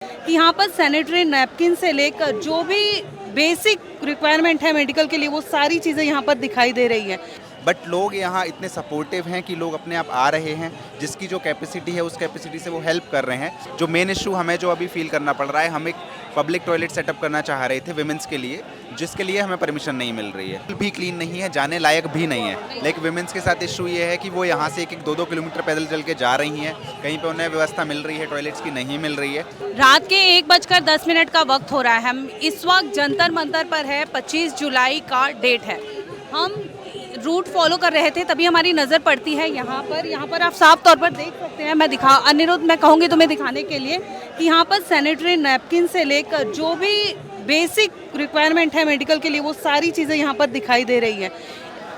कि यहाँ पर सैनिटरी नैपकिन से लेकर जो भी बेसिक रिक्वायरमेंट है मेडिकल के लिए वो सारी चीज़ें यहाँ पर दिखाई दे रही हैं। बट लोग यहाँ इतने सपोर्टिव हैं कि लोग अपने आप आ रहे हैं, जिसकी जो कैपेसिटी है उस कैपेसिटी से वो हेल्प कर रहे हैं। जो मेन इशू हमें जो अभी फील करना पड़ रहा है, हम एक पब्लिक टॉयलेट सेटअप करना चाह रहे थे विमेंस के लिए, जिसके लिए हमें परमिशन नहीं मिल रही है। भी क्लीन नहीं है, जाने लायक भी नहीं है। लेकिन विमेंस के साथ इशू ये है कि वो यहाँ से 1-2 किलोमीटर पैदल चल के जा रही हैं, कहीं पे उन्हें व्यवस्था मिल रही है, टॉयलेट्स की नहीं मिल रही है। रात के 1:10 का वक्त हो रहा है। हम इस वक्त जंतर मंतर पर है। 25 जुलाई का डेट है। हम रूट फॉलो कर रहे थे, तभी हमारी नज़र पड़ती है यहाँ पर आप साफ तौर पर देख सकते हैं। मैं कहूँगी तुम्हें दिखाने के लिए कि यहाँ पर सैनिटरी नैपकिन से लेकर जो भी बेसिक रिक्वायरमेंट है मेडिकल के लिए वो सारी चीज़ें यहाँ पर दिखाई दे रही हैं।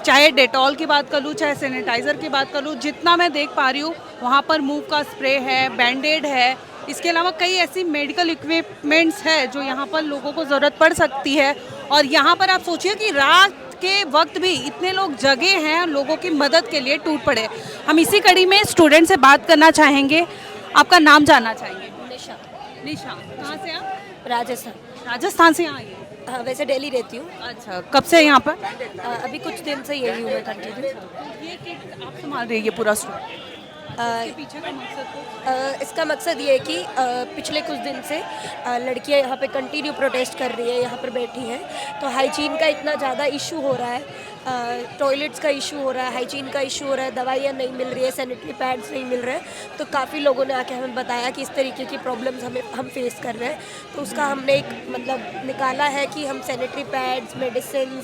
चाहे डेटॉल की बात कर लूँ, चाहे सैनिटाइज़र की बात कर लूँ, जितना मैं देख पा रही हूँ वहाँ पर मूव का स्प्रे है, बैंडेड है। इसके अलावा कई ऐसी मेडिकल इक्विपमेंट्स है जो यहाँ पर लोगों को ज़रूरत पड़ सकती है। और यहाँ पर आप सोचिए कि रात के वक्त भी इतने लोग जगे हैं लोगों की मदद के लिए, टूट पड़े। हम इसी कड़ी में स्टूडेंट से बात करना चाहेंगे। आपका नाम जानना चाहेंगे? निशा। निशा, कहाँ से आप? राजस्थान। राजस्थान से आई हैं? हाँ, वैसे दिल्ली रहती हूँ। अच्छा, कब से यहाँ पर? अभी कुछ दिन से यही हूँ मैं कंटिन्यू। ये किट आप संभाल रही है पूरा स्टूडेंट? इसके पीछे का मकसद तो? इसका मकसद ये है कि पिछले कुछ दिन से लड़कियाँ यहाँ पे कंटिन्यू प्रोटेस्ट कर रही है, यहाँ पर बैठी हैं। तो हाइजीन का इतना ज़्यादा इशू हो रहा है, टॉयलेट्स का इशू हो रहा है, हाइजीन का इशू हो रहा है, दवाइयाँ नहीं मिल रही है, सैनिटरी पैड्स नहीं मिल रहे हैं। तो काफ़ी लोगों ने आके हमें बताया कि इस तरीके की प्रॉब्लम्स हम फेस कर रहे हैं। तो उसका हमने एक मतलब निकाला है कि हम सैनिटरी पैड्स, मेडिसिन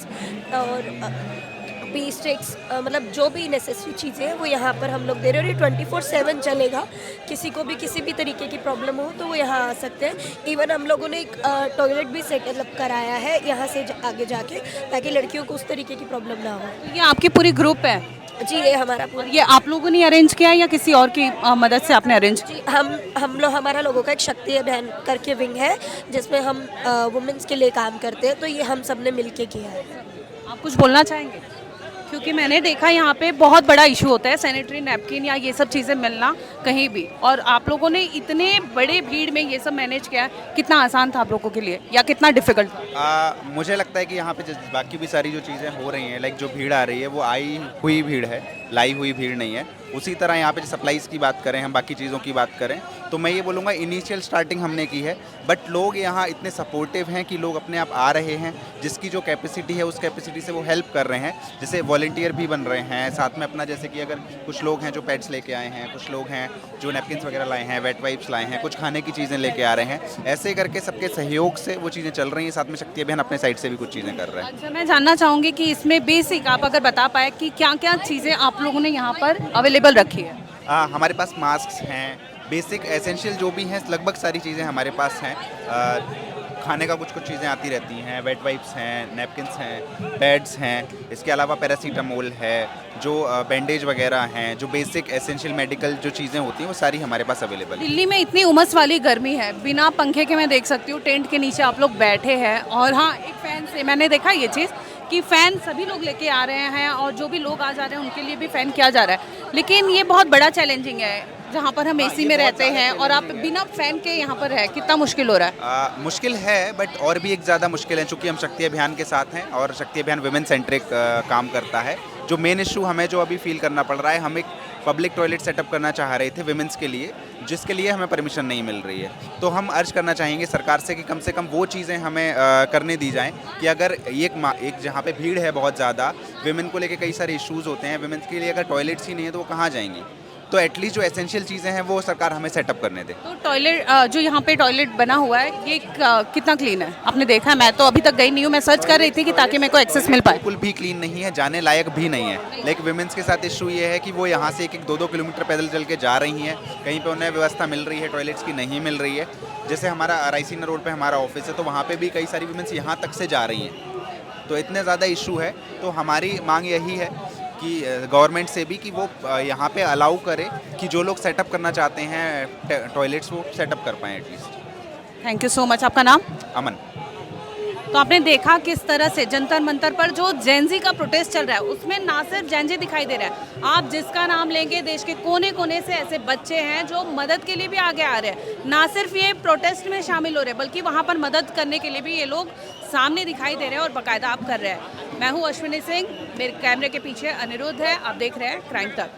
और पी स्टिक्स, मतलब जो भी नेसेसरी चीज़ें हैं वो यहाँ पर हम लोग दे रहे हैं। और ये 24/7 चलेगा। किसी को भी किसी भी तरीके की प्रॉब्लम हो तो वो यहाँ आ सकते हैं। इवन हम लोगों ने एक टॉयलेट भी सेटअप कराया है यहाँ से आगे जाके, ताकि लड़कियों को उस तरीके की प्रॉब्लम ना हो। ये आपकी पूरी ग्रुप है? जी, ये हमारा और पूरा। ये आप लोगों ने अरेंज किया है या किसी और की मदद से आपने अरेंज? जी, हम लोग, हमारा लोगों का एक शक्ति अभियान करके विंग है जिसमें हम वुमेंस के लिए काम करते हैं। तो ये हम सब ने मिल के किया है। आप कुछ बोलना चाहेंगे? क्योंकि मैंने देखा यहाँ पे बहुत बड़ा इशू होता है सैनिटरी नैपकिन या ये सब चीज़ें मिलना कहीं भी, और आप लोगों ने इतने बड़े भीड़ में ये सब मैनेज किया। कितना आसान था आप लोगों के लिए या कितना डिफिकल्ट था? मुझे लगता है कि यहाँ पे बाकी भी सारी जो चीज़ें हो रही हैं, लाइक जो भीड़ आ रही है वो आई हुई भीड़ है, लाई हुई भीड़ नहीं है। उसी तरह यहाँ पे सप्लाईज़ की बात करें, हम बाकी चीज़ों की बात करें, तो मैं ये बोलूँगा इनिशियल स्टार्टिंग हमने की है। बट लोग यहाँ इतने सपोर्टिव हैं कि लोग अपने आप आ रहे हैं, जिसकी जो कैपेसिटी है उस कैपेसिटी से वो हेल्प कर रहे हैं। जैसे वॉलंटियर भी बन रहे हैं साथ में अपना, जैसे कि अगर कुछ लोग हैं जो पैड्स लेके आए हैं, कुछ लोग हैं जो नैपकिन्स वगैरह लाए हैं, वेट वाइप्स लाए हैं, कुछ खाने की चीज़ें लेके आ रहे हैं। ऐसे करके सबके सहयोग से वो चीज़ें चल रही हैं। साथ में शक्ति अभियान अपने साइड से भी कुछ चीज़ें कर रहे हैं। अच्छा, मैं जानना चाहूँगी कि इसमें बेसिक आप अगर बता पाए कि क्या क्या चीज़ें आप लोगों ने यहाँ पर अवेलेबल रखी है? हमारे पास मास्क हैं, बेसिक एसेंशियल जो भी हैं लगभग सारी चीज़ें हमारे पास हैं। खाने का कुछ चीज़ें आती रहती हैं, वेट वाइप्स हैं, नैपकिन्स हैं, पैड्स हैं। इसके अलावा पैरासीटामोल है, जो बैंडेज वगैरह हैं, जो बेसिक एसेंशियल मेडिकल जो चीज़ें होती हैं वो सारी हमारे पास अवेलेबल है। दिल्ली में इतनी उमस वाली गर्मी है, बिना पंखे के मैं देख सकती हूँ टेंट के नीचे आप लोग बैठे हैं। और हाँ, एक फ़ैन से मैंने देखा ये चीज़ कि फ़ैन सभी लोग लेके आ रहे हैं और जो भी लोग आ जा रहे हैं उनके लिए भी फ़ैन किया जा रहा है। लेकिन ये बहुत बड़ा चैलेंजिंग है जहाँ पर हम एसी में रहते हैं और आप बिना फ़ैन के यहाँ पर है, कितना मुश्किल हो रहा है? मुश्किल है, बट और भी एक ज़्यादा मुश्किल है चूँकि हम शक्ति अभियान के साथ हैं और शक्ति अभियान विमेन सेंट्रिक काम करता है। जो मेन इशू हमें जो अभी फील करना पड़ रहा है, हम एक पब्लिक टॉयलेट सेटअप करना चाह रहे थे विमेंस के लिए, जिसके लिए हमें परमिशन नहीं मिल रही है। तो हम अर्ज करना चाहेंगे सरकार से कम कम वो चीज़ें हमें करने दी जाएं कि अगर एक जहाँ पे भीड़ है बहुत ज़्यादा, विमेन को लेके कई सारे इश्यूज़ होते हैं, विमेंस के लिए अगर टॉयलेट्स ही नहीं है तो वो कहाँ जाएंगी? तो एटलीस्ट जो एसेंशियल चीज़ें हैं वो सरकार हमें सेटअप करने दे। तो टॉयलेट जो यहाँ पे टॉयलेट बना हुआ है ये कितना क्लीन है? आपने देखा है? मैं तो अभी तक गई नहीं हूँ, मैं सर्च कर रही थी कि ताकि मेरे को एक्सेस मिल पाए। बिल्कुल भी क्लीन नहीं है, जाने लायक भी नहीं है। लेकिन विमेंस के साथ इशू ये है कि वो यहाँ से 1-2 किलोमीटर पैदल चल के जा रही हैं, कहीं पे उन्हें व्यवस्था मिल रही है, टॉयलेट्स की नहीं मिल रही है। जैसे हमारा रायसीना रोड पे हमारा ऑफिस है, तो वहाँ पे भी कई सारी विमेंस यहाँ तक से जा रही हैं। तो इतने ज़्यादा इशू है, तो हमारी मांग यही है कि गवर्नमेंट से भी कि वो यहाँ पे अलाउ करे कि जो लोग सेटअप करना चाहते हैं टॉयलेट्स वो सेटअप कर पाएँ at least. Thank you so much. आपका नाम? अमन। तो आपने देखा किस तरह से जंतर मंतर पर जो जेंजी का प्रोटेस्ट चल रहा है उसमें ना सिर्फ जेंजी दिखाई दे रहा है, आप जिसका नाम लेंगे देश के कोने कोने से ऐसे बच्चे हैं जो मदद के लिए भी आगे आ रहे हैं। ना सिर्फ ये प्रोटेस्ट में शामिल हो रहे हैं बल्कि वहाँ पर मदद करने के लिए भी ये लोग सामने दिखाई दे रहे हैं और बाकायदा आप कर रहे हैं। मैं हूँ अश्विनी सिंह, मेरे कैमरे के पीछे अनिरुद्ध है, आप देख रहे हैं क्राइम तक।